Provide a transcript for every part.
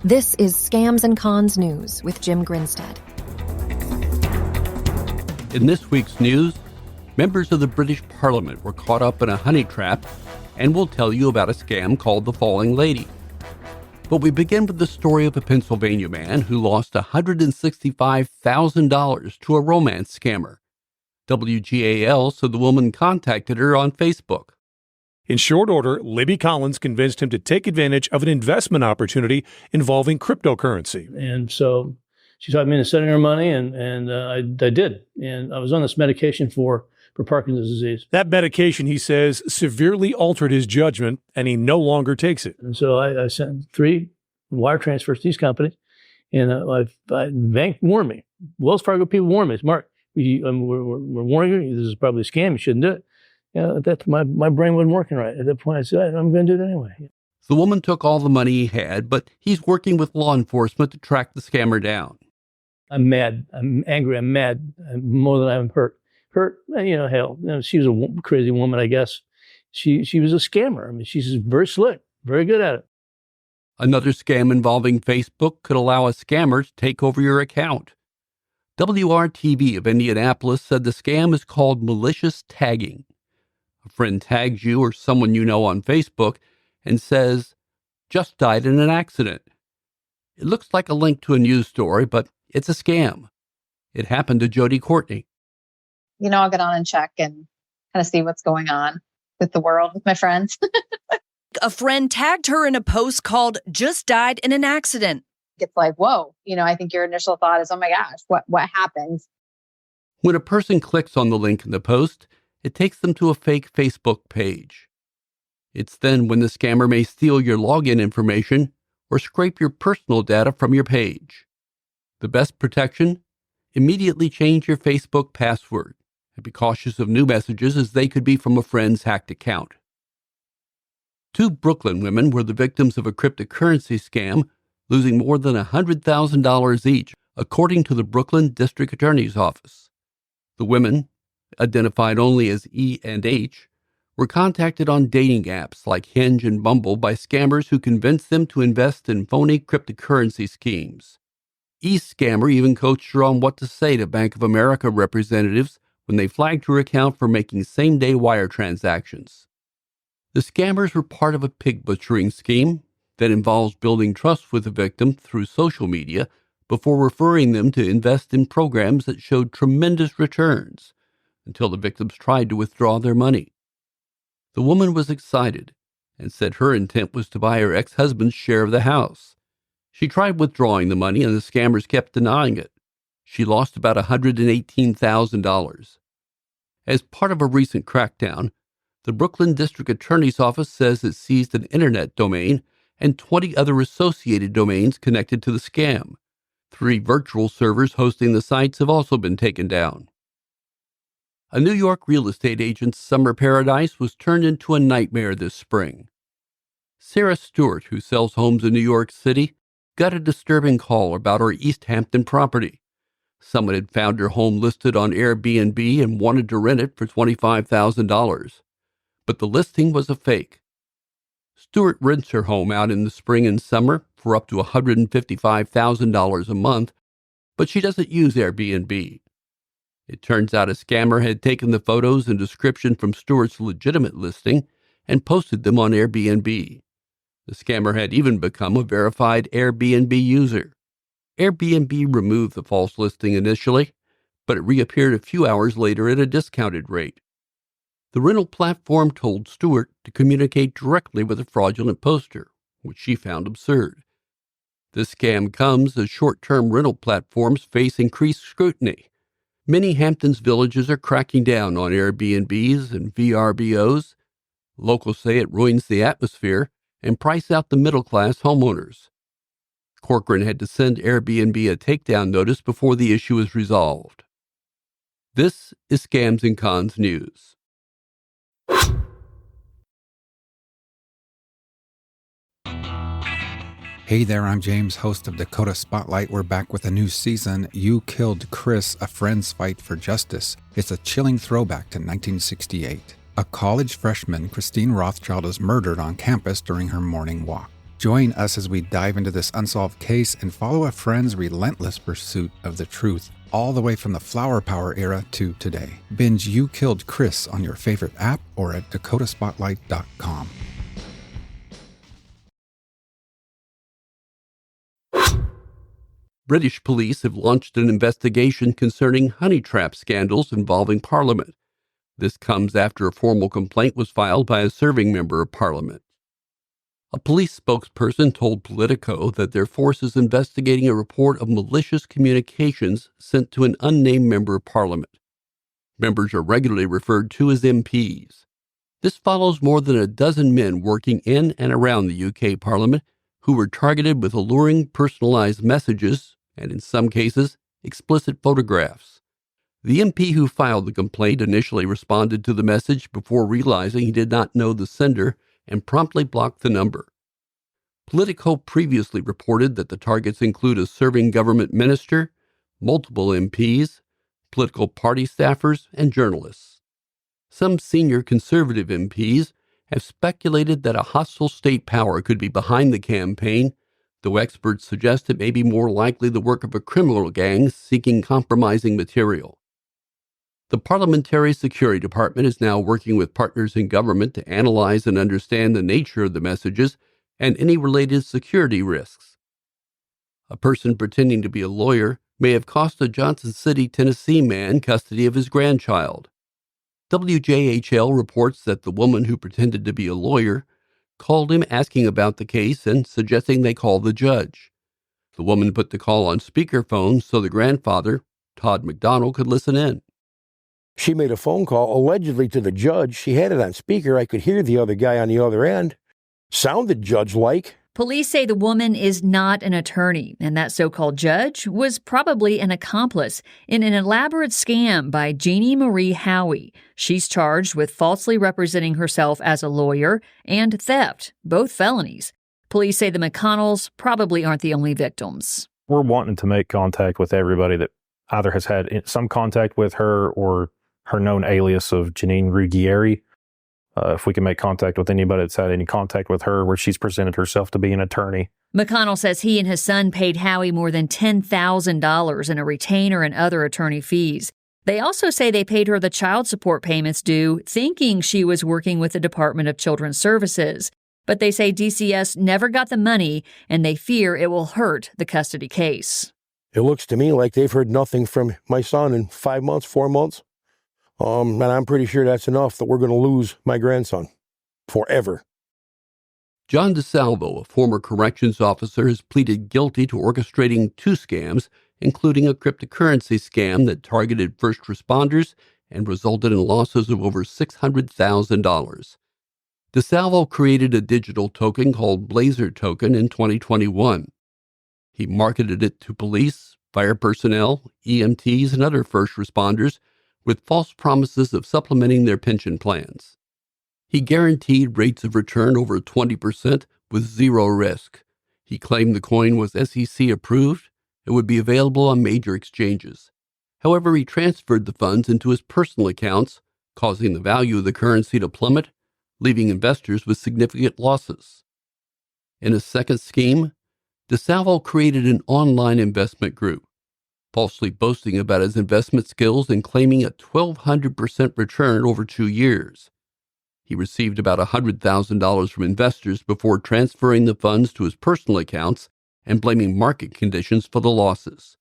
This is Scams and Cons News with Jim Grinstead. In this week's news, members of the British Parliament were caught up in a honey trap, and we'll tell you about a scam called the Falling Lady. But we begin with the story of a Pennsylvania man who lost $165,000 to a romance scammer. WGAL said the woman contacted her on Facebook. In short order, Libby Collins convinced him to take advantage of an investment opportunity involving cryptocurrency. And so she talked me into sending her money, and I did. And I was on this medication for Parkinson's disease. That medication, he says, severely altered his judgment, and he no longer takes it. And so I sent 3 wire transfers to these companies, and the bank warned me. Wells Fargo people warned me. Mark, we're warning you, this is probably a scam. You shouldn't do it. My brain wasn't working right. At that point, I said, I'm going to do it anyway. The woman took all the money he had, but he's working with law enforcement to track the scammer down. I'm mad. I'm angry. I'm mad. More than I'm hurt. Hell, she was a crazy woman, I guess. She was a scammer. I mean, she's very slick, very good at it. Another scam involving Facebook could allow a scammer to take over your account. WRTV of Indianapolis said the scam is called malicious tagging. A friend tags you or someone you know on Facebook and says, "Just died in an accident." It looks like a link to a news story, but it's a scam. It happened to Jody Courtney. I'll get on and check and kind of see what's going on with the world, with my friends. A friend tagged her in a post called "Just died in an accident." It's like, whoa, I think your initial thought is, oh my gosh, what happened? When a person clicks on the link in the post, it takes them to a fake Facebook page. It's then when the scammer may steal your login information or scrape your personal data from your page. The best protection? Immediately change your Facebook password and be cautious of new messages, as they could be from a friend's hacked account. 2 Brooklyn women were the victims of a cryptocurrency scam, losing more than $100,000 each, according to the Brooklyn District Attorney's Office. The women, identified only as E and H, were contacted on dating apps like Hinge and Bumble by scammers who convinced them to invest in phony cryptocurrency schemes. E's scammer even coached her on what to say to Bank of America representatives when they flagged her account for making same-day wire transactions. The scammers were part of a pig butchering scheme that involves building trust with the victim through social media before referring them to invest in programs that showed tremendous returns, until the victims tried to withdraw their money. The woman was excited and said her intent was to buy her ex-husband's share of the house. She tried withdrawing the money, and the scammers kept denying it. She lost about $118,000. As part of a recent crackdown, the Brooklyn District Attorney's Office says it seized an internet domain and 20 other associated domains connected to the scam. 3 virtual servers hosting the sites have also been taken down. A New York real estate agent's summer paradise was turned into a nightmare this spring. Sarah Stewart, who sells homes in New York City, got a disturbing call about her East Hampton property. Someone had found her home listed on Airbnb and wanted to rent it for $25,000. But the listing was a fake. Stewart rents her home out in the spring and summer for up to $155,000 a month, but she doesn't use Airbnb. It turns out a scammer had taken the photos and description from Stewart's legitimate listing and posted them on Airbnb. The scammer had even become a verified Airbnb user. Airbnb removed the false listing initially, but it reappeared a few hours later at a discounted rate. The rental platform told Stewart to communicate directly with a fraudulent poster, which she found absurd. This scam comes as short-term rental platforms face increased scrutiny. Many Hamptons villages are cracking down on Airbnbs and VRBOs. Locals say it ruins the atmosphere and price out the middle-class homeowners. Corcoran had to send Airbnb a takedown notice before the issue is resolved. This is Scams and Cons News. Hey there, I'm James, host of Dakota Spotlight. We're back with a new season, You Killed Chris, A Friend's Fight for Justice. It's a chilling throwback to 1968. A college freshman, Christine Rothschild, is murdered on campus during her morning walk. Join us as we dive into this unsolved case and follow a friend's relentless pursuit of the truth, all the way from the flower power era to today. Binge You Killed Chris on your favorite app or at dakotaspotlight.com. British police have launched an investigation concerning honey trap scandals involving Parliament. This comes after a formal complaint was filed by a serving member of Parliament. A police spokesperson told Politico that their force is investigating a report of malicious communications sent to an unnamed member of Parliament. Members are regularly referred to as MPs. This follows more than a dozen men working in and around the UK Parliament who were targeted with alluring personalized messages and, in some cases, explicit photographs. The MP who filed the complaint initially responded to the message before realizing he did not know the sender and promptly blocked the number. Politico previously reported that the targets include a serving government minister, multiple MPs, political party staffers, and journalists. Some senior conservative MPs have speculated that a hostile state power could be behind the campaign, though experts suggest it may be more likely the work of a criminal gang seeking compromising material. The Parliamentary Security Department is now working with partners in government to analyze and understand the nature of the messages and any related security risks. A person pretending to be a lawyer may have cost a Johnson City, Tennessee man custody of his grandchild. WJHL reports that the woman who pretended to be a lawyer called him asking about the case and suggesting they call the judge. The woman put the call on speakerphone so the grandfather, Todd McDonald, could listen in. She made a phone call allegedly to the judge. She had it on speaker. I could hear the other guy on the other end. Sounded judge-like. Police say the woman is not an attorney, and that so-called judge was probably an accomplice in an elaborate scam by Jeannie Marie Howie. She's charged with falsely representing herself as a lawyer and theft, both felonies. Police say the McConnells probably aren't the only victims. We're wanting to make contact with everybody that either has had some contact with her or her known alias of Janine Ruggieri. If we can make contact with anybody that's had any contact with her where she's presented herself to be an attorney. McConnell says he and his son paid Howie more than $10,000 in a retainer and other attorney fees. They also say they paid her the child support payments due, thinking she was working with the Department of Children's Services. But they say DCS never got the money, and they fear it will hurt the custody case. It looks to me like they've heard nothing from my son in 5 months, 4 months. And I'm pretty sure that's enough that we're going to lose my grandson forever. John DeSalvo, a former corrections officer, has pleaded guilty to orchestrating 2 scams, including a cryptocurrency scam that targeted first responders and resulted in losses of over $600,000. DeSalvo created a digital token called Blazer Token in 2021. He marketed it to police, fire personnel, EMTs, and other first responders with false promises of supplementing their pension plans. He guaranteed rates of return over 20% with zero risk. He claimed the coin was SEC approved and would be available on major exchanges. However, he transferred the funds into his personal accounts, causing the value of the currency to plummet, leaving investors with significant losses. In a second scheme, DeSalvo created an online investment group, falsely boasting about his investment skills and claiming a 1,200% return over 2 years. He received about $100,000 from investors before transferring the funds to his personal accounts and blaming market conditions for the losses.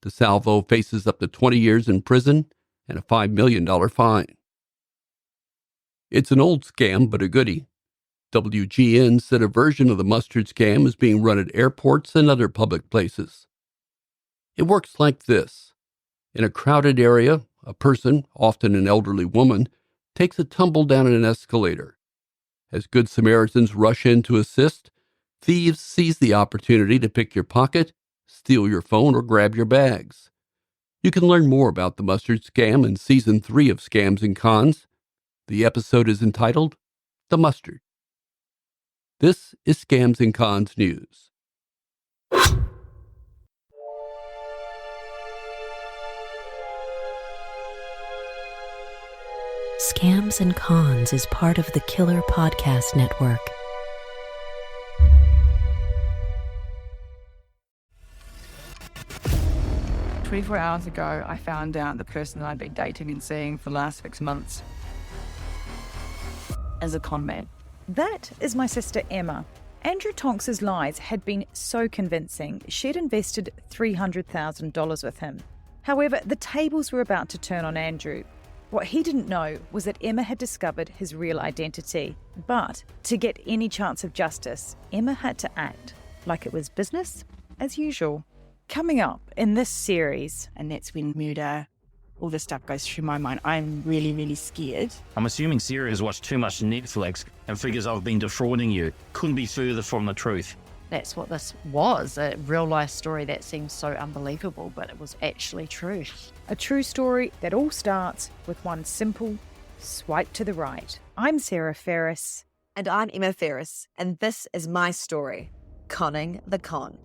DeSalvo faces up to 20 years in prison and a $5 million fine. It's an old scam, but a goodie. WGN said a version of the mustard scam is being run at airports and other public places. It works like this. In a crowded area, a person, often an elderly woman, takes a tumble down an escalator. As Good Samaritans rush in to assist, thieves seize the opportunity to pick your pocket, steal your phone, or grab your bags. You can learn more about the mustard scam in Season 3 of Scams and Cons. The episode is entitled The Mustard. This is Scams and Cons News. Scams and Cons is part of the Killer Podcast Network. 24 hours ago, I found out the person that I'd been dating and seeing for the last 6 months is a con man. That is my sister Emma. Andrew Tonks's lies had been so convincing, she'd invested $300,000 with him. However, the tables were about to turn on Andrew. What he didn't know was that Emma had discovered his real identity. But to get any chance of justice, Emma had to act like it was business as usual. Coming up in this series, and that's when murder, all this stuff goes through my mind. I'm really, really scared. I'm assuming Sarah has watched too much Netflix and figures I've been defrauding you. Couldn't be further from the truth. That's what this was, a real-life story that seems so unbelievable, but it was actually true. A true story that all starts with one simple swipe to the right. I'm Sarah Ferris. And I'm Emma Ferris, and this is my story, Conning the Con.